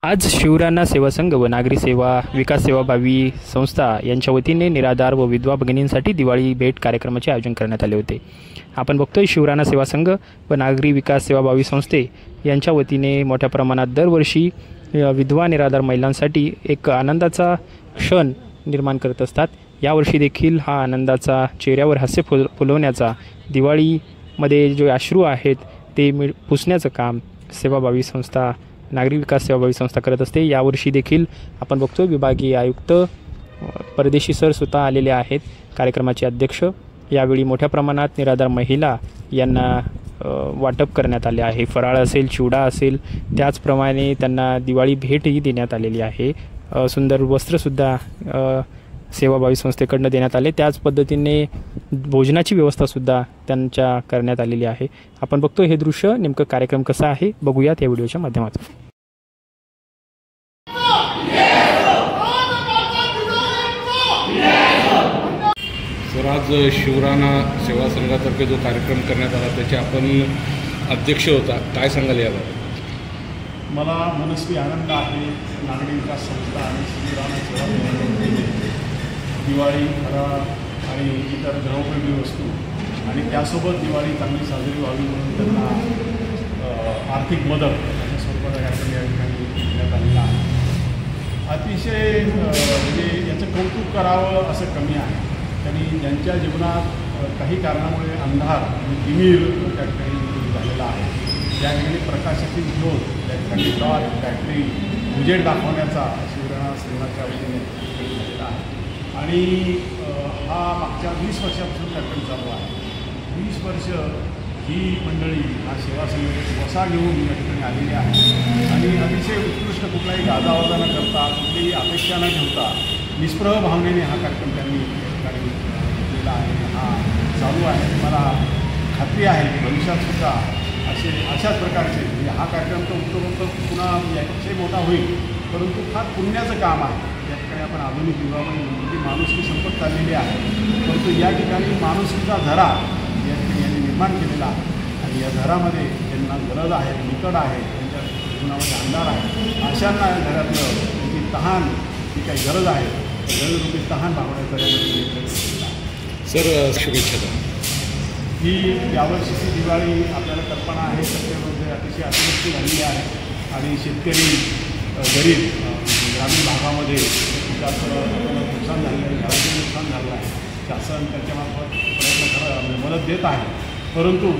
आज शिवराना सेवा संघ व नागरी सेवा विकास सेवाभावी संस्था यांच्या वतीने निराधार व विधवा भगिनींसाठी दिवाळी भेट कार्यक्रमाचे आयोजन करण्यात आले होते। आपण बघतोय शिवराना सेवा संघ व नागरी विकास सेवाभावी संस्थे यांच्या वतीने मोठ्या प्रमाणात दरवर्षी विधवा निराधार महिलांसाठी एक आनंदाचा क्षण निर्माण करत असतात। यावर्षी देखील हा आनंदाचा चेहऱ्यावर हास्य फुलवण्याचा, दिवाळीमध्ये जे अश्रू आहेत ते पुसण्याचं काम सेवाभावी संस्था नागरी विकास सेवाभावी संस्था करत असते। यावर्षी देखील आपण बघतो विभागीय आयुक्त परदेशी सर स्वतः आलेले आहेत। कार्यक्रमाचे अध्यक्ष यावेळी मोठ्या प्रमाणात निराधार महिला यांना वाटप करण्यात आले आहे। फराळ असेल, चिवडा असेल, त्याचप्रमाणे त्यांना दिवाळी भेटही देण्यात आलेली आहे। सुंदर वस्त्रसुद्धा सेवाभावी संस्थेकडून देण्यात आले। त्याच पद्धतीने भोजनाची व्यवस्थासुद्धा त्यांच्या करण्यात आलेली आहे। आपण बघतो हे दृश्य, नेमकं कार्यक्रम कसा आहे बघूयात या व्हिडिओच्या माध्यमातून। सर, आज शिवराना सेवा संघातर्फे जो कार्यक्रम करण्यात आला त्याचे आपण अध्यक्ष होता, काय सांगाल याबाबत? मला मनस्वी आनंद आहे। नागरी विकास संस्था आणि शिवराना सेवा संघातर्फे दिवाळी, फराळ आणि इतर गृहोपयोगी वस्तू आणि त्यासोबत दिवाळी चांगली साजरी व्हावी म्हणून त्यांना आर्थिक मदत अशा स्वरूपाचा कार्यक्रम या ठिकाणी घेण्यात आलेला आहे। अतिशय म्हणजे याचं कौतुक करावं असं कमी आहे। त्यांनी ज्यांच्या जीवनात काही कारणामुळे अंधार आणि तिमीर त्या ठिकाणी झालेला आहे, त्या ठिकाणी प्रकाशाची ज्योत, त्या ठिकाणी टॉर्च, बॅटरी, उजेड दाखवण्याचा शिवराना संघाच्या वतीने झालेला आहे। आणि हा मागच्या 20 वर्षापासून कार्यक्रम चालू आहे। 20 वर्ष ही मंडळी हा सेवा संघ वसा घेऊन या ठिकाणी आलेली आहे आणि अतिशय उत्कृष्ट कुठलाही गाजावाजा न करता, कुठलीही अपेक्षा न ठेवता निष्प्रह भावनेने हा कार्यक्रम त्यांनी केलेला आहे। हा चालू आहे। मला खात्री आहे की भविष्यातसुद्धा अशाच प्रकारचे म्हणजे हा कार्यक्रम तर उत्तरोत्तर पुन्हा याच्याही मोठा होईल, परंतु फार पुण्याचं काम आहे। या ठिकाणी आपण आधुनिक युगामध्ये म्हणजे माणुसकी संपत चाललेली आहे, परंतु या ठिकाणी माणुसकीचा झरा या ठिकाणी यांनी निर्माण केलेला आहे आणि या झरामध्ये त्यांना गरज आहे, निकड आहे, त्यांच्या जीवनामध्ये अंधार आहे। अशांना या घरातलं त्यांची तहान जी काही गरज आहे गरजरूपी तहान भागवण्याचा सर शुभेच्छा। ही यावर्षीची दिवाळी आपल्याला कल्पना आहे, सत्तेमध्ये अतिशय अतिवृष्टी झालेली आहे आणि शेतकरी, गरीब, ग्रामीण भागामध्ये जास्त नुकसान झालेलं आहे, घराचं नुकसान झालं आहे। शासन त्याच्यामार्फत प्रयत्न मदत देत आहे, परंतु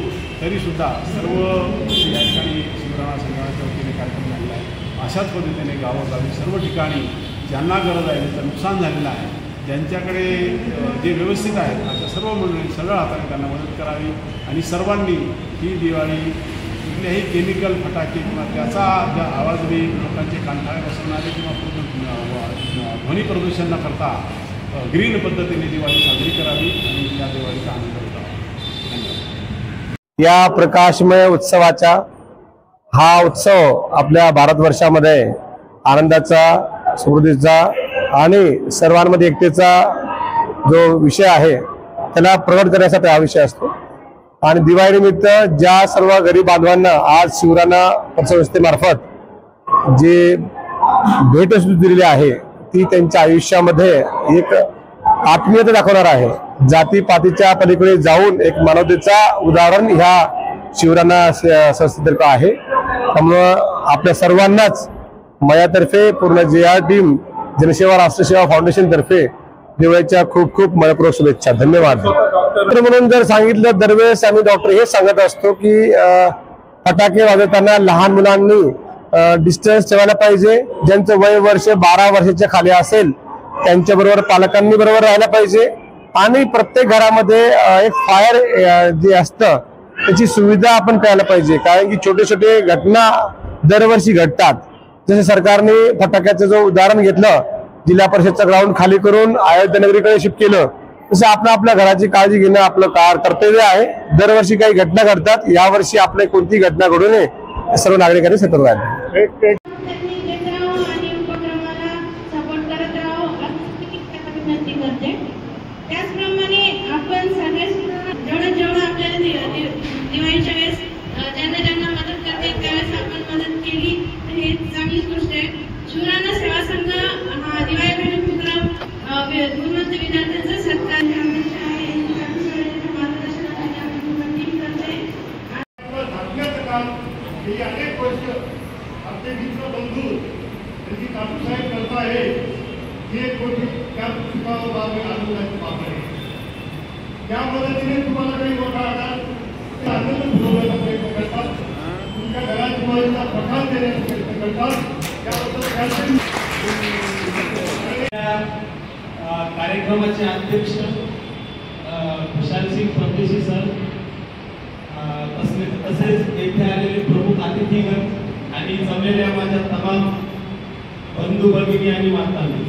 तरीसुद्धा सर्व या ठिकाणी शिवराना संघाच्या वतीने कार्यक्रम झालेला आहे। अशाच पद्धतीने गावोगावी सर्व ठिकाणी ज्यांना गरज आहे, ज्यांचं नुकसान झालेलं आहे, ज्यांच्याकडे जे व्यवस्थित आहेत अशा सर्व मंडळी सरळ हाताने त्यांना मदत करावी आणि सर्वांनी ही दिवाळी कुठल्याही केमिकल फटाके किंवा त्याचा आवाजही लोकांचे कानठाळे बसवणारे किंवा ध्वनी प्रदूषण न करता ग्रीन पद्धतीने दिवाळी साजरी करावी आणि त्या दिवाळीचा आनंद लुटावा। धन्यवाद। या प्रकाशमय उत्सवाचा हा उत्सव आपल्या भारतवर्षामध्ये आनंदाचा, समृद्धीचा आणि सर्वांमध्ये एकतेचा जो विषय आहे त्याला प्रगट करण्यासाठी हा विषय असतो। आणि दिवाळीनिमित्त ज्या सर्व गरीब बांधवांना आज शिवराना पतसंस्थेमार्फत जे भेट दिलेली आहे ती त्यांच्या आयुष्यामध्ये एक आत्मीयता दाखवणार आहे। जातीपातीच्या पलीकडे जाऊन एक मानवतेचा उदाहरण ह्या शिवराना संस्थेतर्फे आहे। त्यामुळं आपल्या सर्वांनाच माझ्यातर्फे पूर्ण JR टीम जनसेवा राष्ट्रसेवा फाउंडेशन तर्फे दिवाळीच्या खूप खूप मनपूर्वक शुभेच्छा। धन्यवाद। म्हणून जर सांगितलं दरवेळेस आम्ही डॉक्टर हे सांगत असतो की फटाके वाजवताना लहान मुलांनी डिस्टन्स ठेवायला पाहिजे। ज्यांचं वय वर्ष 12 वर्षाच्या खाली असेल त्यांच्याबरोबर पालकांनी बरोबर राहायला पाहिजे आणि प्रत्येक घरामध्ये एक फायर जे असतं त्याची सुविधा आपण करायला पाहिजे, कारण की छोटे छोटे घटना दरवर्षी घडतात। जसे सरकारने फटाक्याचं जो उदाहरण घेतलं, जिल्हा परिषदचं ग्राउंड खाली करून अयोध्यानगरीकडे शिफ्ट केलं, तसं आपल्या घराची काळजी घेणं आपलं कर्तव्य आहे। दरवर्षी काही घटना घडतात, यावर्षी आपल्या कोणती घटना घडू नये सर्व नागरिकांनी सतर्क राहावे। त्याचप्रमाणे आपण जेवढं आपल्याला दिवाळीच्या वेळेस ज्यांना मदत करते त्यावेळेस आपण मदत केली तर हे चांगली गोष्ट आहे. शिवराना सेवा संघ हा दिवाळी भेट उपक्रम गुणवंत विद्यार्थ्यांचा सत्कार गेली अनेक वर्ष आमचे मित्र बंधू त्यांची कापूसाहेब करता आहे ही एक गोष्ट त्या पुस्तकावर आनंदाची बाब आहे. त्या मदतीने तुम्हाला काही मोठा आनंद पुरवण्याचा प्रयत्न करतात, तुमच्या घरात तुम्हाला प्रकाश देण्याचा प्रयत्न करतात. त्याबद्दल कार्यक्रमाचे अध्यक्ष खुशालसिंग परदेशी सर, तसेच येथे आलेले प्रमुख अतिथीगण आणि जमलेल्या माझ्या तमाम बंधू भगिनी आणि मातांनी,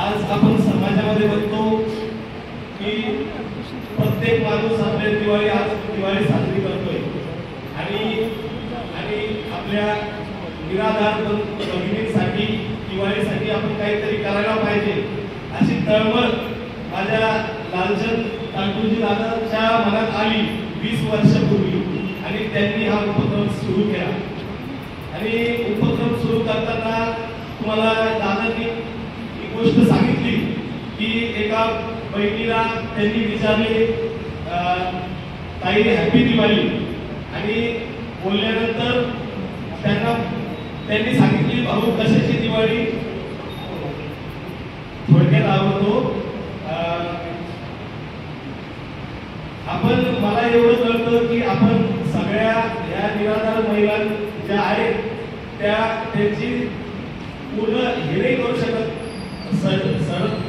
आज आपण समाजामध्ये बघतो की प्रत्येक माणूस आपल्या दिवाळी साजरी करतोय आणि आपल्या निराधार भगिनींसाठी दिवाळीसाठी आपण काहीतरी करायला पाहिजे अशी तळमळ माझ्या लालचंद तांडुजी दादाच्या मनात आली 20 वर्षापूर्वी आणि त्यांनी हा उपक्रम सुरू केला. आणि उपक्रम सुरू करताना तुम्हाला दादांनी एक गोष्ट सांगितली की एका बहिणीला त्यांनी विचारले ताई हॅपी दिवाळी, आणि बोलल्यानंतर त्यांनी सांगितली भाऊ कशाची दिवाळी. थोडक्यात आवडतो आपण, मला एवढं कळतं की आपण सगळ्या या निराधार महिला ज्या आहेत त्यांची पूर्ण हे नाही करू शकत,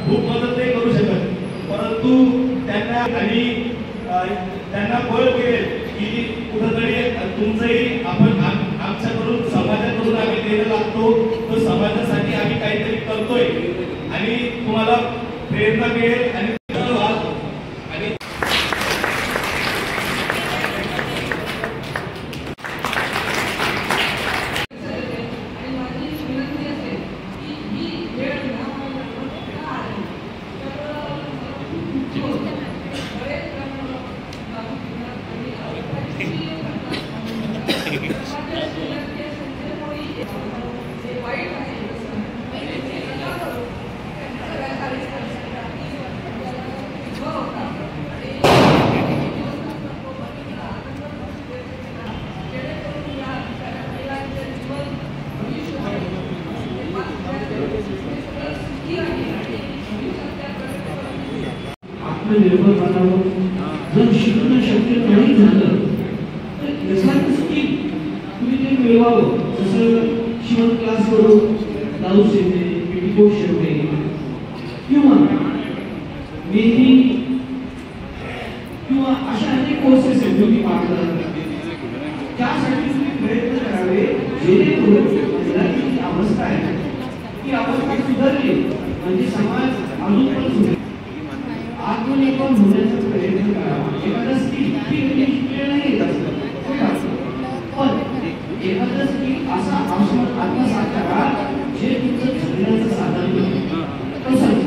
खूप मदत नाही करू शकत, परंतु त्यांना बळ मिळेल की कुठंतरी तुमचंही आपण आमच्याकडून समाजाकडून आम्ही देणं लागतो, तो समाजासाठी आम्ही काहीतरी करतोय आणि तुम्हाला प्रेरणा मिळेल. आणि निर्भर बनावं. जर शिकणं शक्य नाही झालं तर एखादं स्किल तुम्ही ते मिळवावं. जसं शिवण क्लास करून ब्लाऊज शिवणे, पेटीकोट शिवणे किंवा मेहंदी किंवा अशा अनेक कोर्सेस आहेत ब्युटी पार्लर. त्यासाठी तुम्ही प्रयत्न करावे जेणेकरून महिलांची जी अवस्था आहे ती अवस्था सुधारली म्हणजे समाज अजून पण सुधारेल. आत्मनिर्भर होण्याचा प्रयत्न करावा. एखादा स्किल नाही येत असतं पण एखादा स्किल असा आत्मसात करा जे तुमचं जगण्याचं साधन आहे. तसंच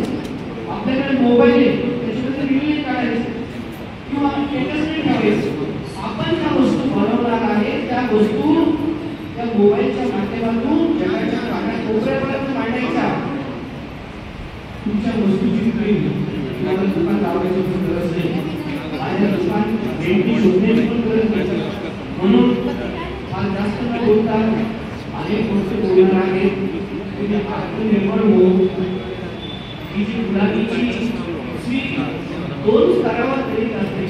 आपल्याकडे मोबाईल आहे, त्याच्यामध्ये रील काढायचं किंवा एंटरटेनमेंट करायचं. आपण ज्या वस्तू बनवणार आहे त्या वस्तू त्या मोबाईलच्या माध्यमातून जगाच्या कानाकोपऱ्यापर्यंत मांडायच्या. तुमच्या वस्तूची तुम्हाला दुकान लावायची पण गरज नाही आणि दुकान भेटी शोधण्याची पण गरज नाही. म्हणून फार जास्त न बोलता अनेक गोष्टी बोलणार आहेत. तुम्ही आत्मनिर्भर होऊन ही जी गुलामीची 2 स्तरावर करीत असते.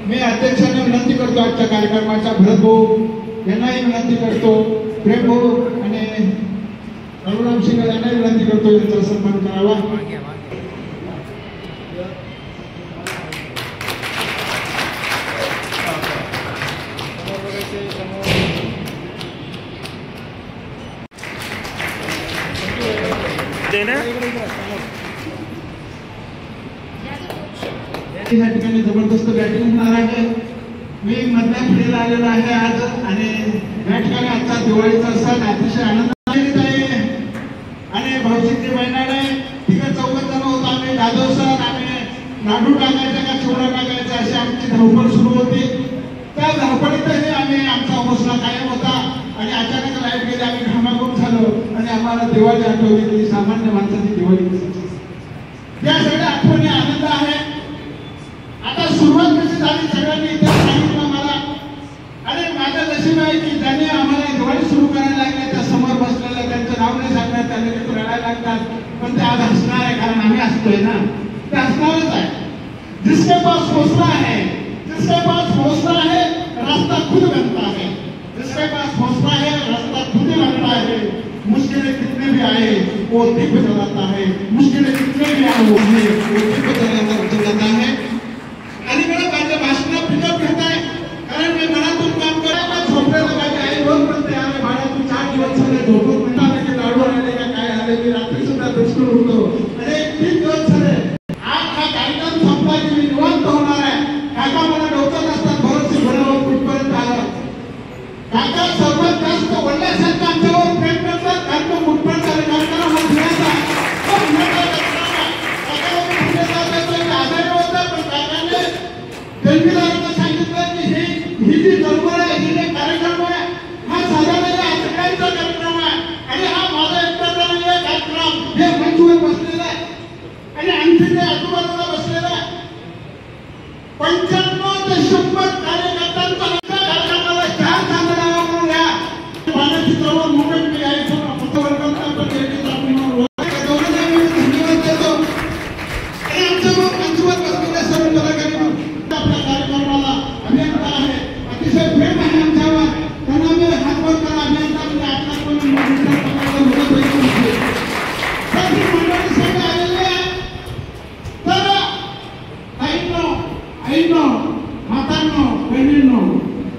मी अध्यक्षांना विनंती करतो आजच्या कार्यक्रमाच्या भरत भाऊ यांनाही विनंती करतो, प्रेम भाऊ आणि रघुराम सिंग यांनाही विनंती करतो यांचा सन्मान करावा. या ठिकाणी जबरदस्त बॅटिंग होणार आहे. मी मधल्या फिरेला आलेलो आहे आज आणि या ठिकाणी आजचा दिवाळीचा सण अतिशय आनंद आहे. आणि भाऊसिंगची बहिणाने तिकडे 14 जण होतो आम्ही. जाधव सर आम्ही लाडू टाकायचा का चिवडा टाकायचा अशी आमची धावपळ सुरू होती. त्या धावपळीतही आम्ही आमचा हौसला कायम होता आणि अचानक लाईट गेली. आम्हाला दिवाळी आठवली की सामान्य माणसाची दिवाळी या सगळ्या आठवणी आनंद आहे. आता सुरुवात कशी झाली सगळ्यांनी इथे सांगितलं मला, आणि माझं नशीब आहे की ज्यांनी आम्हाला दिवाळी सुरू करायला लागले त्या समोर बसलेलं त्यांचं नाव नाही सांगण्यात त्यांनी ते रडायला लागतात, पण ते आज हसणार आहे कारण आम्ही हसतोय ना, ते हसणारच आहे. जिसके पास हौसला है, जिसके पास हौसला है रास्ता खुद बनता है, जिसके पास हौसला है रास्ता खुद बनता है. मुश्किलें कितने भी आए वो दिव्य चलाता है, मुश्किलें कितने भी आए वो दिव्य चलाता है. आणि मला माझ्या भाषणात पिकअप घेत आहे कारण मी मनातून काम करायला झोपलेलं माझी आई रोज म्हणते अरे भाड्या तू 4 दिवस झाले झोपून म्हणतात की लाडू आले का काय आले, मी रात्री सुद्धा दुष्कळ होतो. अरे 3 दिवस झाले आज हा कार्यक्रम संपला की मी निवांत होणार आहे. काका मला डोकं नसतात भरोसे भरावर कुठपर्यंत आलं. काका सर्वात जास्त वडिलांसारखं आमच्यावर प्रेम करतात कारण तो कुठपर्यंत आले कार्यक्रम हा फिरायचा आजारी होता, पण काकाने देवीदारांना सांगितलं की ही जी चळवळ आहे, ही जे कार्यक्रम आहे हा साधारण सगळ्यांचा कार्यक्रम आहे आणि हा माझा एकट्याचा नाही आहे कार्यक्रम. हे मंचवर बसलेला आहे आणि आणखी ते आजूबाजूला बसलेला आहे. 95 ते 100 कार्यकर्त्यांचा कार्यक्रमाला 4 चांदण्यावर म्हणून या पाण्याची चळवळ मुंबईत मी यायचो पत्रवर्गांना पण धन्यवाद देतो. आणि आमच्या मंचवर बसलेल्या सर्व कलाकारांना आपल्या कार्यक्रमाला अभियंता आहे, अतिशय प्रेम आहे आमच्यावर, त्यांना मी हातवर करा अभियंता म्हणजे आपला कोणी मंडळी सगळे आलेले आहे. तर आईनो मातांनो बहिणींनो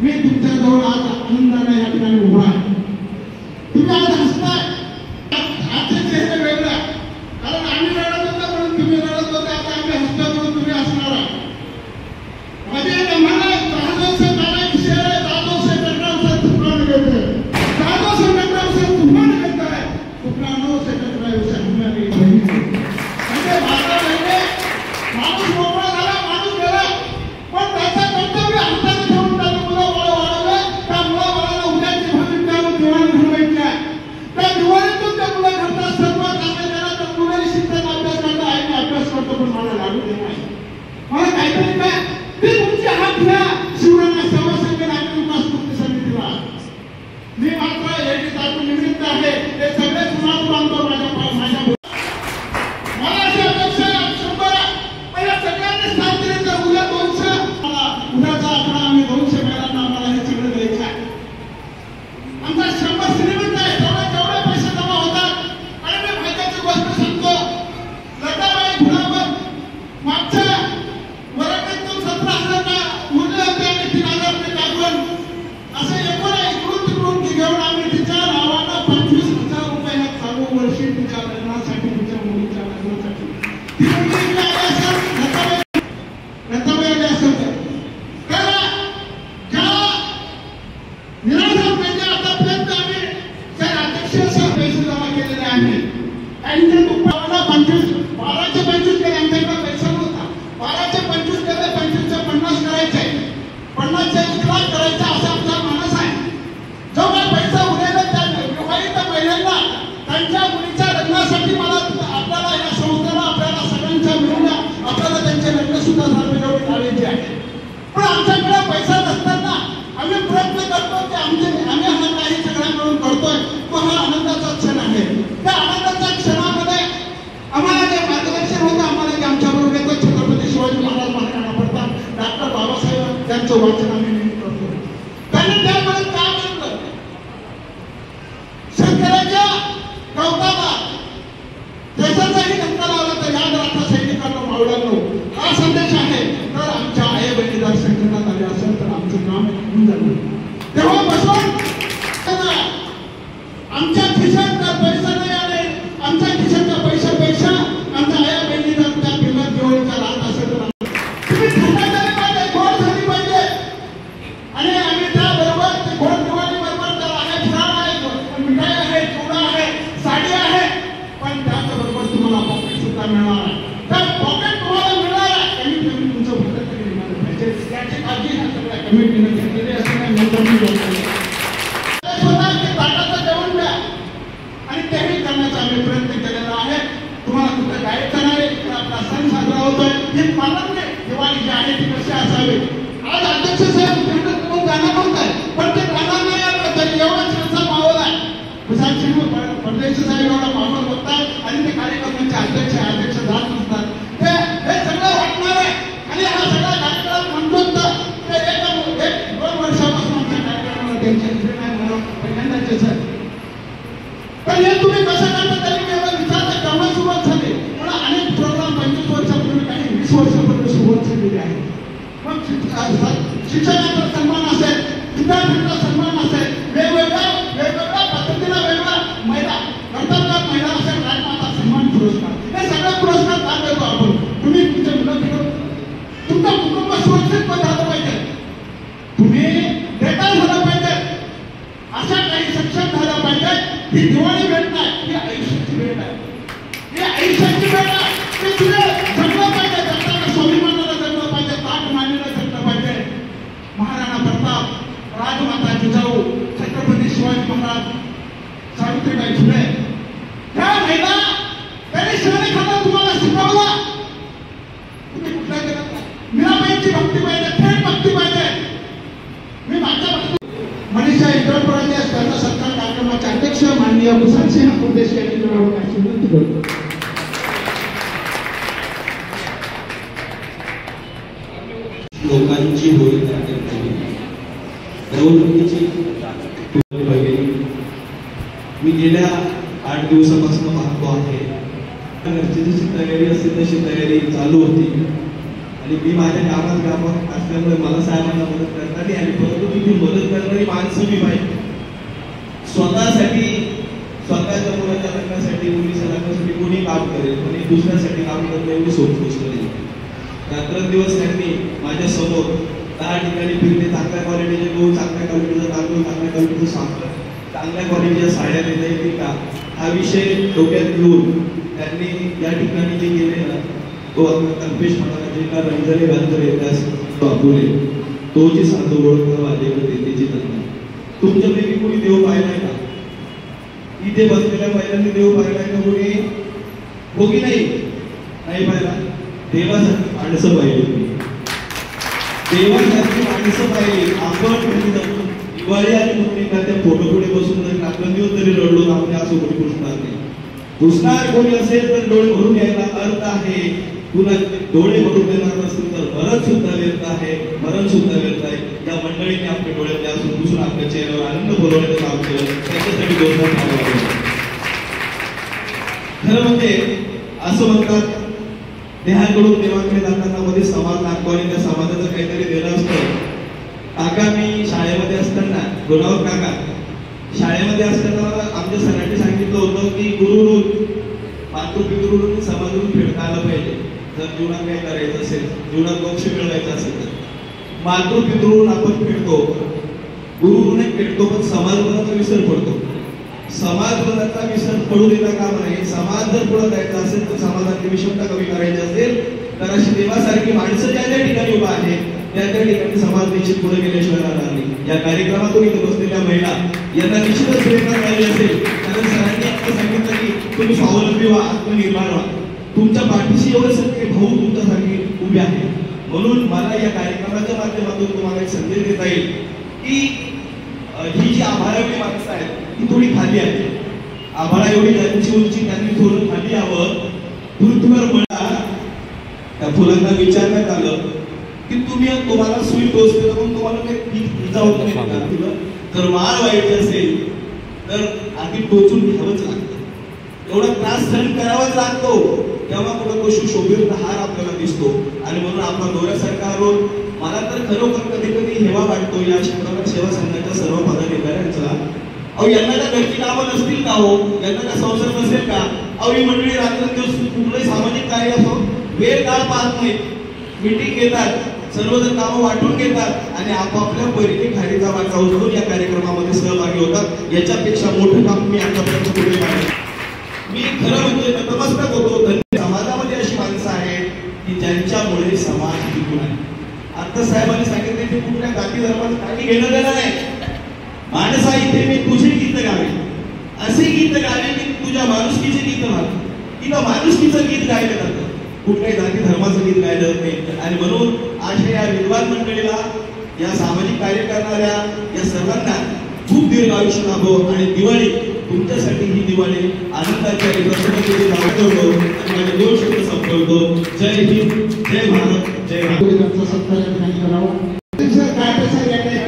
मी तुमच्या जवळ आज आनंदाने या ठिकाणी उभा आहे. तुम्ही आज हसताय, आजचे चेहरे वेगळे कारण आम्ही रडत होतो म्हणून तुम्ही रडत होते, आता आम्ही हसतो म्हणून तुम्ही हसणार आहे. मुझे जमाना दादों से बड़ा शेर है, दादों से टकराव से तूफान गिरता है, दादों से टकराव से तूफान गिरता है, तूफानों से टकराव से हमारी बहनी. म्हणजे माझा म्हणजे माणूस मोकळा झाला, माणूस गेला, पण त्याचं कर्तव्य हाताने ठेवून त्याने मुलं बाळ वाढवलं. त्या मुलाबाळाला उद्याची भविष्य दिवाळी घडवायची आहे. त्या दिवाळीतून ते मुलं घडतात, सर्वात चांगले त्यांना तर मुलंही शिकतात, अभ्यास करतात, आईने अभ्यास करतो पण मला लागू दे नाही. मला काहीतरी काय ती तुमची हात घ्या शिवराना सेवा संघ नागरिक विकास मुक्ती समितीला. मी मात्र याची तातून निमित्त आहे ते सगळे सुनात बांधतो माझ्या मला अशी अपेक्षा आहे 100 पहिल्या सगळ्यांनी साथ दिली तर उद्या 200 उद्याचा आकडा आम्ही 200 महिलांना आम्हाला हे सगळं द्यायचं आहे. आमचा 100 श्रीमंत आहे, जेवढे पैसे जमा होतात. आणि मी भाग्याची गोष्ट सांगतो, लताबाई फुलावर मागच्या वर्गातून 17,000 मूल्य होते आणि 3,000 ते टाकून असं एकूण इकडून तिकडून घेऊन आम्ही तिच्या नावानं 25,000 रुपये ह्या चालू वर्षी तिच्या लग्नासाठी तिच्या मुलीच्या लग्नासाठी ती मुलगी आली असेल लताबाई आली असेल तर ज्या निराधार पैसे आतापर्यंत आम्ही त्या अध्यक्षांसह पैसे जमा केलेले आहेत. त्यांच्या दुप्पाला 12चे 25 केले, आमच्याकडे पैसा नव्हता. 12चे 25 केले, 25चे 50 करायचे, 50चे 1 लाख करायचा असा आमचा मानस आहे. जो काही पैसा उरलेला त्या विवाहित महिलांना त्यांच्या मुलीच्या लग्नासाठी मला आपल्याला या संस्थेला आपल्याला सगळ्यांच्या मिळून आपल्याला त्यांचे लग्न सुद्धा सार्वजनिक करायचे आहे. पण आमच्याकडे पैसा नसताना आम्ही प्रयत्न करतो की आम्ही हा काही सगळ्या मिळून करतोय तो हा आनंदाचा क्षण आहे. त्या आनंदाच्या क्षणामध्ये आम्हाला जे मार्गदर्शन होतं, आम्हाला जे आमच्याबरोबर येतं छत्रपती शिवाजी महाराज मार्गाने पडतात, डॉक्टर बाबासाहेब त्यांचं वाचन आम्ही नेहमी करतो. त्यांनी त्यावेळेस काय म्हटलं, शेतकऱ्याच्या गवताला देशाचाही धक्का लावला तर याद राखा सैनिकांना मावळ्यांनो हा संदेश आहे. तर आमच्या आई बहिणी जर संकटात आले असेल तर आमचं काम होऊन जाणार. तेव्हा बसून आमच्या खिशात जर पैसा नाही आले, आमच्या खिशातल्या पैशापेक्षा आमच्या आया बहिणी जर त्या किंमत दिवाळीचा राहत असेल तर तुम्ही थंडा झाली पाहिजे, गोड झाली पाहिजे. आणि आम्ही त्याबरोबर ते गोड दिवाळी बरोबर तर आहे, फुलार आहे, मिठाई आहे, चिवडा आहे, साडी आहे, पण त्याबरोबर तुम्हाला पॉकेट सुद्धा मिळणार आहे. तर पॉकेट तुम्हाला मिळणार आहे, कमीत कमी तुमचं भरत तरी मिळालं पाहिजे. याची काळजी ह्या सगळ्या कमिटीने घेतलेली असं नाही. गायब करणारे आपला सण साजरा होतोय हे पालन नाही. दिवाळी जी आहे ती कशी असावी. आज अध्यक्ष साहेब कोण गाणं म्हणताय पण ते गाणं नाही एवढा छानसा माहोल आहे. परदेशी साहेब एवढा माहोल बघताय आणि ते कार्यक्रमाचे अध्यक्ष जात नसतात. हे सगळं वाटणार आहे आणि हा सगळा कार्यक्रम म्हणतो तर एक 2 वर्षापासून आमच्या कार्यक्रमाला त्यांचे नाही म्हणून पहिल्यांदाचे सर. पण हे तुम्ही कसं करता तरी मी एवढा विचार केव्हा सुरुवात झाली. पण अनेक प्रोग्राम 25 वर्षापूर्वी काही 20 वर्षापूर्वी सुरुवात झालेली आहे. मग शिक्षकांचा सन्मान असेल, विद्यार्थ्यांचा सन्मान असेल, वेगवेगळ्या पद्धतीनं वेगळा महिला कर्तव्यात महिला असेल, राजमाता सन्मान पुरस्कार, हे सगळे पुरस्कार का देतो आपण. तुम्ही तुमच्या मुलं तुमचं कुटुंब सुरक्षित झालं पाहिजे, तुम्ही बेकार झालं पाहिजे, अशा काही सक्षम झालं पाहिजे. ही दिवाळी भेट नाही, ही आयुष्याची भेट आहे. ही आयुष्याची भेट आहे. ते तुझे जगलं पाहिजे, जगताना स्वाभिमानाला जगलं पाहिजे, ताट मानेला जगलं पाहिजे. महाराणा प्रताप, राजमाता जिजाऊ, छत्रपती शिवाजी महाराज, सावित्रीबाई फुले, त्या महिला त्यांनी शिवाजी खाना तुम्हाला शिकवला. तुम्ही कुठल्या जगात मीराबाईंची भक्ती पाहिजे, थेट भक्ती पाहिजे. मी माझ्या मनीषा इंद्रपुराचे त्यांचा सत्कार कार्यक्रमाचे अध्यक्ष माननीय भूषणसिंह कुर्देश यांनी विनंती करतो. लोकांची भूमिका निवडणुकीची मी गेल्या 8 दिवसापासून पाहतो आहे. घरची जशी तयारी असते तशी तयारी चालू होती आणि मी माझ्या गावात असल्यामुळे मला साहेबांना मदत करता नाही आली. परंतु तिथे मदत करणारी माणसं मी पाहिजे. स्वतःसाठी, स्वतःच्या मुलाच्या लग्नासाठी, मुलीच्या लग्नासाठी कोणी काम करेल, पण दुसऱ्यासाठी काम करणं एवढी सोपी गोष्ट नाही. रात्रंदिवस त्यांनी माझ्या समोर 10 ठिकाणी फिरले. चांगल्या क्वालिटीचे गहू, चांगल्या क्वालिटीचं तांदूळ, चांगल्या क्वालिटीचं साखर, चांगल्या क्वालिटीच्या साड्या देता येतील का, हा विषय डोक्यात घेऊन त्यांनी या ठिकाणी जे केले ना, तो कल्पेश म्हणाला जे का रंजने गांजरे त्यास बापुले तो जी साधू ओळखा देवतेची तत्व. तुमच्यापैकी कोणी देव पाहिलाय का? इथे बसलेल्या पहिल्यांदा देव पाहिलाय का कोणी? हो की नाही? नाही पाहिला. देवासारखी माणसं पाहिली, देवासारखी माणसं पाहिली. आपण दिवाळी आणि मुली त्या फोटो पुढे बसून जरी आपण दिवस जरी रडलो तर आपल्या असं कोणी पुसणार नाही. पुसणार कोणी असेल तर डोळे भरून घ्यायला अर्थ आहे. तुला डोळे भरून देणार नसतील तर मरण सुद्धा व्यर्थ आहे, मरण सुद्धा व्यर्थ आहे. या मंडळीने आपल्या डोळ्यात असून पुसून आपल्या चेहऱ्यावर आनंद बोलवण्याचं काम केलं, त्याच्यासाठी दोन खरं म्हणजे असं म्हणतात देहाकडून देवाकडे जाताना मध्ये समाज लागतो आणि त्या समाजाचं काहीतरी देणं असतं. काका मी शाळेमध्ये असताना, गुणावर काका शाळेमध्ये असताना मला आमच्या सरांनी सांगितलं होतं की गुरुऋण, मातृपितृऋण समाजातून फेडता आलं पाहिजे. जर जीवनात काय करायचं असेल, जीवनात मोक्ष मिळवायचा असेल तर मातृपितृऋण आपण फेडतो, गुरुऋण फेडतो, पण समाजऋणाचा विसर पडतो. समाजऋणाचा विसर पडू देता कामा नये. समाज जर पुढे जायचा असेल तर समाजाची विषमता कमी करायची असेल तर अशी देवासारखी माणसं ज्या ज्या ठिकाणी उभा आहे त्या त्या ठिकाणी समाज निश्चित पुढे गेल्याशिवाय राहणार नाही. या कार्यक्रमातून इथे बसलेल्या महिला यांना निश्चितच प्रेरणा मिळाली असेल. कारण सरांनी आता सांगितलं की तुम्ही स्वावलंबी व्हा, आत्मनिर्भर व्हा. तुमच्या पाठीशी एवढे सगळे भाऊ तुमच्यासाठी उभे आहेत. म्हणून मला या कार्यक्रमाच्या माध्यमातून तुम्हाला एक संदेश देता येईल की ही जी आभाळा एवढी माणसं आहेत ती थोडी खाली आहे. आभाळा एवढी त्यांची उंची त्यांनी थोडं खाली यावं. पृथ्वीवर त्या फुलांना विचारण्यात आलं की तुम्हाला सुई टोचते तर पण तुम्हाला काही इजा होत नाही का? जर माळ व्हायची असेल तर आधी टोचून घ्यावंच लागतं, एवढा त्रास सहन करावाच लागतो. तेव्हा कुठं तो सुशोभित हार आपल्याला दिसतो. आणि म्हणून आपण डोळ्यासारखा रोल मला तर खरोखर कधी कधी हेवा वाटतो या शिवराज सेवा संघाच्या सर्व पदाधिकाऱ्यांचा. अहो यांना त्या घरची कामं नसतील का? हो यांना त्या संसार नसेल का? अहो ही मंडळी रात्रंदिवस कुठलंही सामाजिक कार्य असो वेळ काळ पाहत नाही, मीटिंग घेतात, सर्वजण कामं वाटून घेतात आणि आपापल्या परीने खारीचा वाटा उचलून या कार्यक्रमामध्ये सहभागी होतात. याच्यापेक्षा मोठं काम मी आतापर्यंत पुढे पाहिलं. मी खरं म्हणजे नतमस्तक होतो. समाजामध्ये अशी माणसं आहेत की ज्यांच्यामुळे समाज टिकून आहे. आता साहेबांनी सांगितले की कुठल्या जाती धर्माचं काही घेणं देणं नाही. माणसा इथे मी तुझे गीत गावे, असे गीत गावे की तुझ्या माणुसकीचे गीत गावे. किंवा माणुसकीचं गीत गायलं जातं, कुठल्याही जाती धर्माचं गीत गायलं जात नाही. आणि म्हणून आज या विद्वान मंडळीला, या सामाजिक कार्य करणाऱ्या या सर्वांना खूप दीर्घ आयुष्य लाभो. आणि दिवाळी तुमच्यासाठी ही दिवाळी आनंदाची आणि प्रसन्नतेची दाखवतो. आणि माझे 2 शब्द संपवतो. जय हिंद, जय भारत, जय भारत. सत्कार करावा. काय कसं या त्यांचा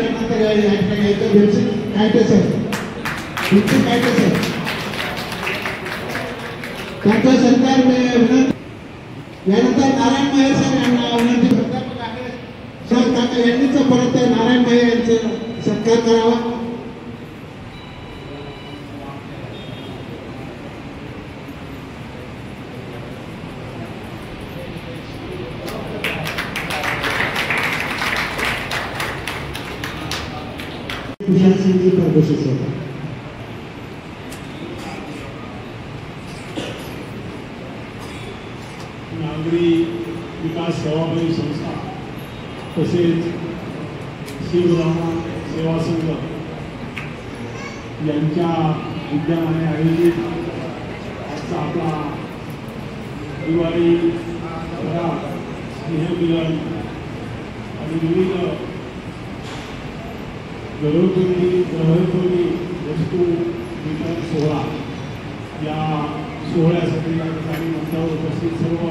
सत्कार विनंती. यानंतर नारायण महेर सर यांना विनंती प्राध्यापक आहे सर काका यांनीच परत नारायण महेर यांचा सत्कार करावा. नागरी विकास सेवाभावी संस्था तसेच शिवरामा सेवा संघ यांच्या विद्यमाने आयोजित आजचा आपला दिवाळी फराळ, स्नेहमिलन आणि विविध घरोघरी वस्तू वितरण सोहळा या सोहळ्यासाठी या ठिकाणी मंचावर उपस्थित सर्व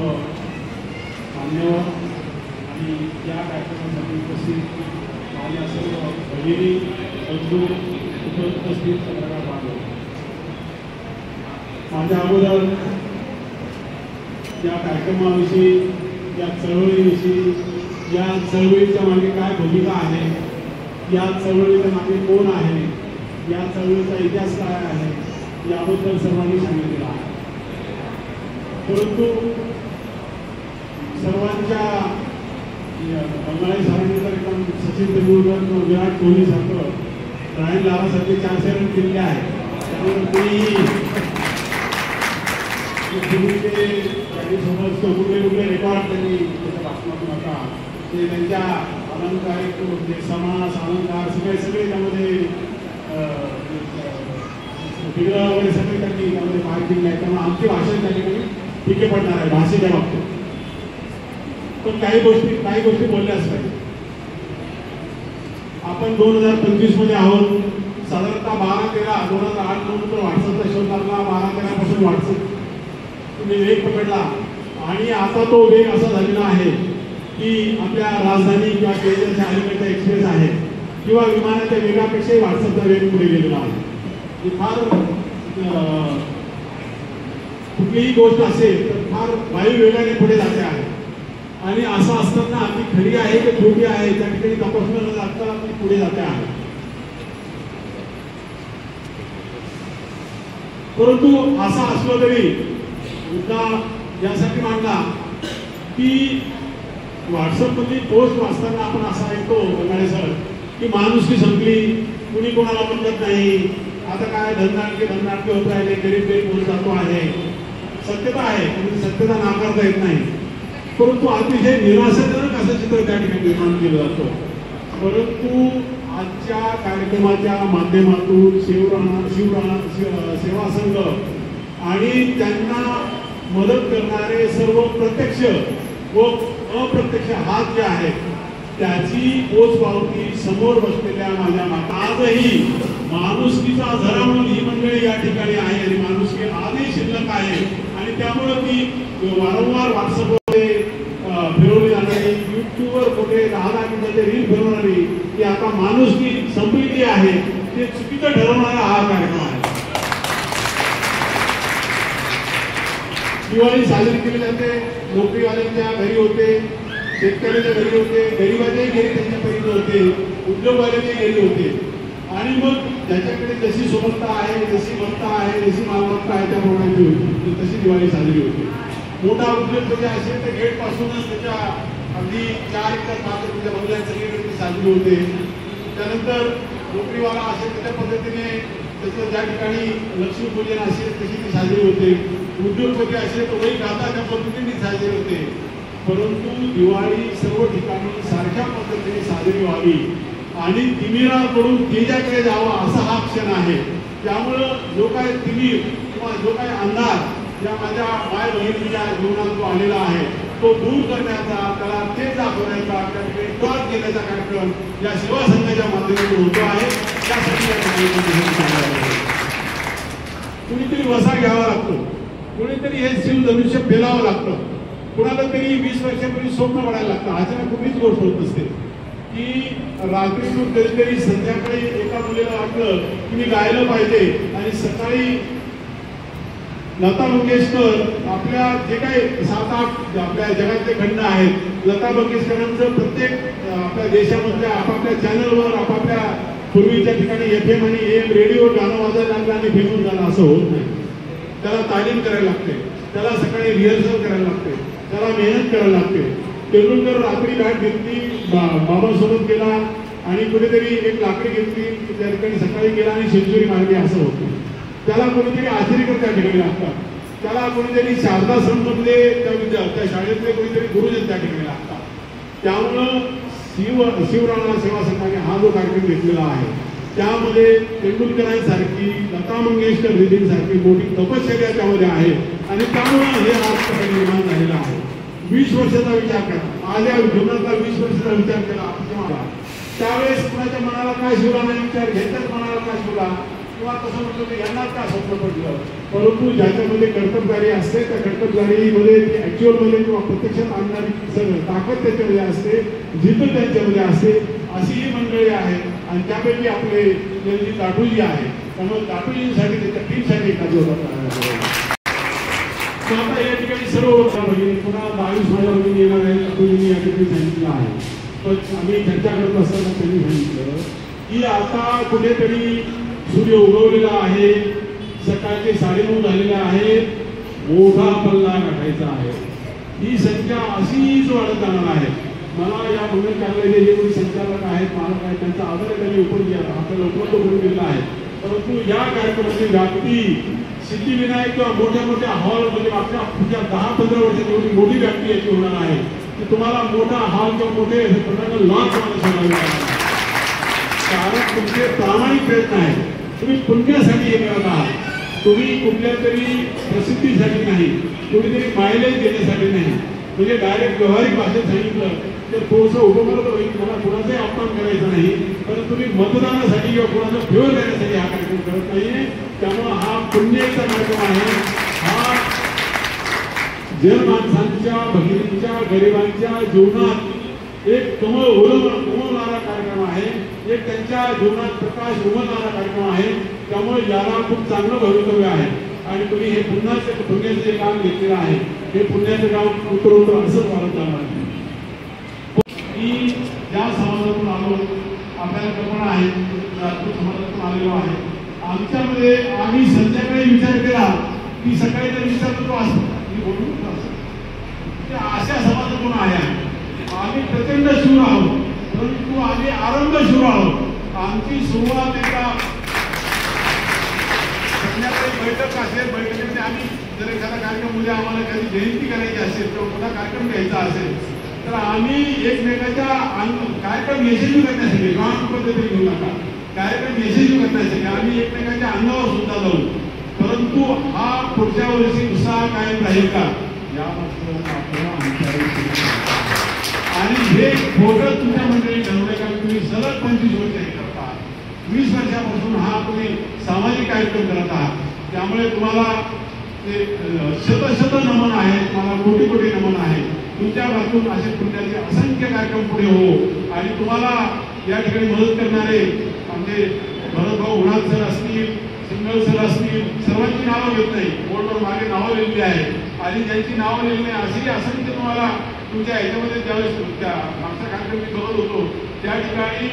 मान्यवर आणि या कार्यक्रमासाठी उपस्थित माझ्या सर्व भगिनी बंधू उपस्थित पत्रकार बांधव, माझ्या अगोदर या कार्यक्रमाविषयी, या चळवळीविषयी, या चळवळीच्या मागे काय भूमिका आहे, या चळवळीच्या मागे कोण आहे, या चळवळीचा इतिहास काय आहे याबद्दल सर्वांनी सांगितलेलं आहे. परंतु सर्वांच्या बंगाली सरांनी तर एकदम सचिन तेंडुलकर, विराट कोहली सारखं, ब्रायन लारासारखे 400 रन केलेले आहेत. त्यामुळे त्यांनी समज कुठले रेकॉर्ड त्यांनी त्याच्या भाषणातून आता ते त्यांच्या अलंकारिक म्हणजे समास अलंकार सगळे त्यामध्ये विग्रह वगैरे सगळे त्यांनी त्यामध्ये माहिती दिली आहे. त्यामुळे आमची भाषा त्या ठिकाणी फिके पडणार आहे भाषेच्या बाबतीत. पण काही गोष्टी बोलल्याच पाहिजे. आपण 2025 मध्ये आहोत. साधारणतः 12-13 2008 नंतर व्हॉट्सअपचा शोध लागला. 12-13 पासून व्हॉट्सअप तुम्ही वेग पकडला आणि आता तो वेग असा झालेला आहे की आपल्या राजधानी किंवा केंद्राच्या अलीकडचा एक्सप्रेस आहे किंवा विमानाच्या वेगापेक्षाही व्हॉट्सअपचा वेग पुढे गेलेला आहे. फार कुठलीही गोष्ट असेल तर फार वायू वेगाने पुढे जाते आहे. आणि असं असताना ती खरी आहे की खोटी आहे त्या ठिकाणी तपासणं न लागता ती पुढे जाते आहे. परंतु असं असलं तरी मुद्दा यासाठी मांडला की व्हॉट्सअपमधली पोस्ट वाचताना आपण असं ऐकतो बंगाळे सर की माणुसकी संपली, कुणी कोणाला बदलत नाही, आता काय धननाटके होत राहिले, गरीब बोलत जातो आहे. सत्यता आहे, म्हणजे सत्यता नाकारता येत नाही. परंतु अतिशय निराशाजनक असं चित्र त्या ठिकाणी निर्माण केलं जातं. परंतु आजच्या कार्यक्रमाच्या माध्यमातून शिवराणा सेवा संघ आणि त्यांना मदत करणारे सर्व प्रत्यक्ष व अप्रत्यक्ष हात जे आहेत त्याची पोचपावती समोर बसलेल्या माझ्या माता आजही माणुसकीचा झरा म्हणून ही मंडळी या ठिकाणी आहे आणि माणुसकी आजही शिल्लक आहे. आणि त्यामुळे ती वारंवार व्हॉट्सअपमध्ये फिरवली जाणारी, युट्यूबवर कुठे 10 मिनिटाचे रील फिरवणारी की आता माणुसकी संपलेली आहे ते चुकीचं ठरवणारा हा कार्यक्रम आहे. दिवाळी साजरी केली जाते, नोकरीवाल्यांच्या घरी होते, शेतकऱ्याच्या घरी होते, गरिबाच्याही घरी त्यांच्या घरी होते, उद्योगवाल्यांच्या घरी होते. आणि मग ज्याच्याकडे जशी सुबत्ता आहे, जशी मत्ता आहे, जशी मालमत्ता आहे त्याप्रमाणे होती तशी दिवाळी साजरी होते. मोठा उद्योगपती असेल तर गेट पासूनच त्याच्या अगदी 4 एकर त्याच्या बंगल्यात सगळीकडे ती साजरी होते. त्यानंतर नोकरीवाला असेल त्याच्या पद्धतीने त्याचं ज्या ठिकाणी लक्ष्मीपूजन असेल तशी ती साजरी होते. उद्योगपती असेल तर वही गाता त्या पद्धतीने साजरी होते. परंतु दिवाळी सर्व ठिकाणी सारख्या पद्धतीने साजरी व्हावी आणि तिमिराकडून तेजाकडे जावं असा हा क्षण आहे. त्यामुळं जो काय तिमीर किंवा जो काय अंधार या माझ्या माय बहिणीच्या जीवनात जो आलेला आहे तो दूर करण्याचा, त्याला तेच दाखवण्याचा, त्या ठिकाणी टॉर्च देण्याचा कार्यक्रम या सेवा संघाच्या माध्यमातून होतो आहे. त्यासाठी कुणीतरी वसा घ्यावा लागतो, कुणीतरी हे शिवधनुष्य पेलावं लागतं, कुणाला तरी 20 वर्षापूर्वी स्वप्न पडायला लागतं. अचानक कुठलीच गोष्ट होत असते की रात्रीतून कधीतरी संध्याकाळी एका मुलीला वाटलं की मी गायलं पाहिजे आणि सकाळी लता मंगेशकर आपल्या जे काही 7-8 आपल्या जगातले खंड आहेत, लता मंगेशकरांचं प्रत्येक आपल्या देशामधल्या आपापल्या चॅनलवर आपापल्या पूर्वीच्या ठिकाणी FM आणि AM रेडिओवर गाणं वाजायला लागलं आणि फेमस झालं असं होत नाही. त्याला तालीम करायला लागते, त्याला सकाळी रिहर्सल करायला लागते, त्याला मेहनत करायला लागते. तेंडुलकर रात्री बॅट घेतली, बाबासोबत गेला आणि कुठेतरी एक लाकडी घेतली, त्या ठिकाणी सकाळी गेला आणि सेंचुरी मारली असं होतं. त्याला कोणीतरी आचरीकर त्या ठिकाणी लागतात, त्याला कोणीतरी शारदाश्रममधले त्या शाळेतले कोणीतरी गुरुजन त्या ठिकाणी लागतात. त्यामुळं शिवराणा सेवा संघाने हा जो कार्यक्रम घेतलेला आहे त्यामध्ये तेंडुलकरांसारखी, लता मंगेशकर दिदींसारखी मोठी तपश्चर्या त्यामध्ये आहे आणि त्यामुळं हे आज निर्माण झालेलं आहे. 20 वर्षाचा विचार करा, माझ्या जीवनातला 20 वर्षाचा विचार केला त्यावेळेस कुणाच्या मनाला काय शिवराणा विचार घेतच मनाला काय शिवला किंवा तसं म्हटलं तर यांना का स्वप्न पडलं. परंतु ज्याच्यामध्ये कर्तबगारी असते त्या कर्तबगारीमध्ये ॲक्च्युअलमध्ये किंवा प्रत्यक्षात आणणारी सगळं ताकद त्याच्यामध्ये असते, जिद्द त्यांच्यामध्ये असते. अशी ही मंडळी आहे आणि त्यापैकी आपले जी दाटूजी आहे, त्यामुळे दाटूजींसाठी त्याच्या टीमसाठी एखादी होता. आता या ठिकाणी सर्व भगिनी पुन्हा 22 माझ्या भगिनी येणार आहे, दाटूजींनी या ठिकाणी सांगितलं आहे. पण आम्ही चर्चा करत असताना त्यांनी सांगितलं की आता कुठेतरी सूर्य उगवलेला आहे, सकाळचे 9:30 झालेले आहेत, मोठा पल्ला गाठायचा आहे. ही संख्या अशीच वाढत जाणार आहे. मला या मंगल कार्यालयाचे जे कोणी संचालक आहेत, मालक आहेत, त्यांचा आदर त्यांनी आपल्याला उपलब्ध करून दिला आहे. परंतु या कार्यक्रमाची व्याप्ती सिद्धिविनायक किंवा मोठ्या मोठ्या हॉलमध्ये मागच्या पुढच्या 10-15 वर्षाची एवढी मोठी व्याप्ती याची होणार आहे की तुम्हाला मोठा हॉल किंवा मोठे लॉन्च होण्यास कारण तुमचे प्रामाणिक प्रयत्न आहे. तुम्ही पुण्यासाठी हे करत आहात, तुम्ही कुठल्या तरी प्रसिद्धीसाठी नाही, कुठेतरी मायलेज देण्यासाठी नाही. म्हणजे डायरेक्ट व्यावहारिक भाषेत सांगितलं तर थोडंसं उपक्रम होईल, मला कुणाचाही अपमान करायचा नाही, पण तुम्ही मतदानासाठी किंवा कुणाचा फेवर देण्यासाठी हा कार्यक्रम करत नाहीये. त्यामुळं हा पुण्याचा कार्यक्रम आहे. हा जनमानसांच्या, भगिनींच्या, गरिबांच्या जीवनात एक कमळ उमलणारा कार्यक्रम आहे, एक त्यांच्या जीवनात प्रकाश उमलणारा कार्यक्रम आहे. त्यामुळे याला खूप चांगलं भवितव्य आहे आणि तुम्ही हे पुण्याचं जे काम घेतलेलं आहे हे पुण्याचं काम उतरवतं असंच वाढत जाणार आहे. मी ज्या समाजातून आलो, आपल्याला कल्पना आहे, राजपूत समाजातून आलेलो आहे. आमच्यामध्ये आम्ही संध्याकाळी विचार केला की सकाळी जर विचार करतो असतो मी बोलू अशा समाजातून आहे. आम्ही प्रचंड शूर आहोत, परंतु आम्ही आरंभ शूर आहोत. आमची सुरुवात एका संध्याकाळी बैठक असेल, बैठकीमध्ये आम्ही जर एखादा कार्यक्रम उद्या आम्हाला एखादी जयंती करायची असेल किंवा पुन्हा कार्यक्रम घ्यायचा असेल तर आम्ही एकमेकाच्या कार्यक्रम यशस्वी करण्यासाठी लॉन्च पद्धतीने घेऊ नका, कार्यक्रम यशस्वी करण्यासाठी आम्ही एकमेकाच्या अंगावर सुद्धा जाऊ. परंतु हा पुढच्या वर्षी उत्साह कायम राहील का यापासून आपल्याला आणि हे खोटं तुमच्या मंडळी ठरवलं का तुम्ही सलग 25 वर्ष हे करता, 20 वर्षापासून हा तुम्ही सामाजिक कार्यक्रम करत आहात. त्यामुळे तुम्हाला ते शत नमन आहे, तुम्हाला कोटी नमन आहे. तुमच्या बाजून असे पुण्याचे असंख्य कार्यक्रम पुढे हो आणि तुम्हाला या ठिकाणी मदत करणारे म्हणजे भरतभाऊ उन्हाळ सर असतील, सिंगल सर असतील, सर्वांची नावं घेत नाही, बोर्डवर मागे नावं लिहिली आहे आणि ज्यांची नावं लिहिली नाही असेही असंख्य तुम्हाला तुमच्या ह्याच्यामध्ये ज्यावेळेस त्या मागचा कार्यक्रम मी करत होतो त्या ठिकाणी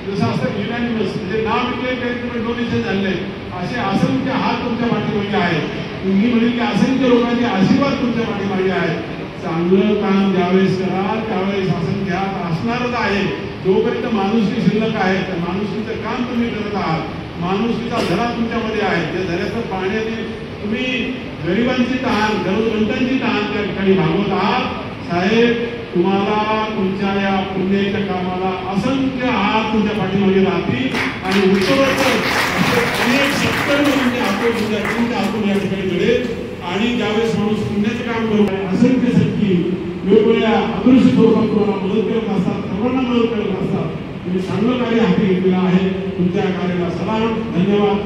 जसं असतं युनॅनिमस म्हणजे नाव विकले काही डोनेशन झाले असे असंख्य हात तुमच्या पाठीमागे आहेत. तुम्ही म्हणेल की असंख्य लोकांचे आशीर्वाद तुमच्या पाठीमागे आहेत. चांगलं काम ज्यावेळेस कराल त्यावेळेस असंख्य हात असणारच आहे. जोपर्यंत माणुसकी शिल्लक आहे त्या माणुसकीचं काम तुम्ही करत आहात, माणुसकीचा झरा तुमच्यामध्ये आहे. त्या झऱ्याचं पाण्याने तुम्ही गरिबांची तहान, गरजवंतांची तहान त्या ठिकाणी भागवत आहात. साहेब तुम्हाला तुमच्या या पुण्याच्या कामाला असंख्य हात तुमच्या पाठीमागे राहतील आणि उत्तरोत्तर असे अनेक 70 म्हणजे आपण तुमच्या हातून या ठिकाणी घडेल आणि ज्यावेळेस माणूस पुण्याचं काम करत आहे असंख्य शक्ती वेगवेगळ्या अदृश्य स्वरूपात तुम्हाला मदत करत असतात, सर्वांना मदत करत असतात. तुम्ही चांगलं कार्य हाती घेतलेलं आहे. तुमच्या कार्याला सलाम, धन्यवाद.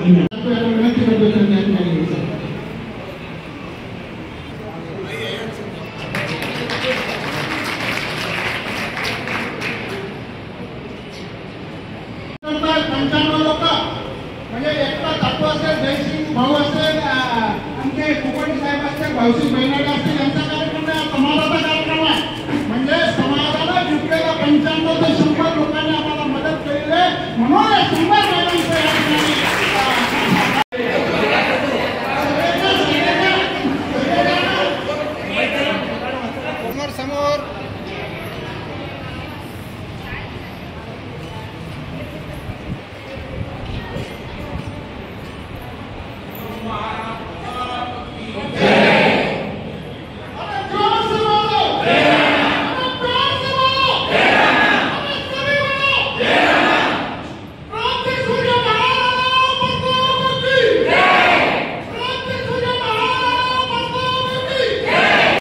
म्हणजे एकटा तापू असेल, जयसिंग भाऊ असेल, आमचे कुपटी साहेब असतील, भाऊसिंग बहिणाडे असतील, यांचा कार्यक्रम आहे, समाजाचा कार्यक्रम आहे. म्हणजे समाजाला जुटलेल्या 95 ते 100 लोकांनी आम्हाला मदत केलेली आहे. म्हणून 100 महिलांचं या ठिकाणी समोर जय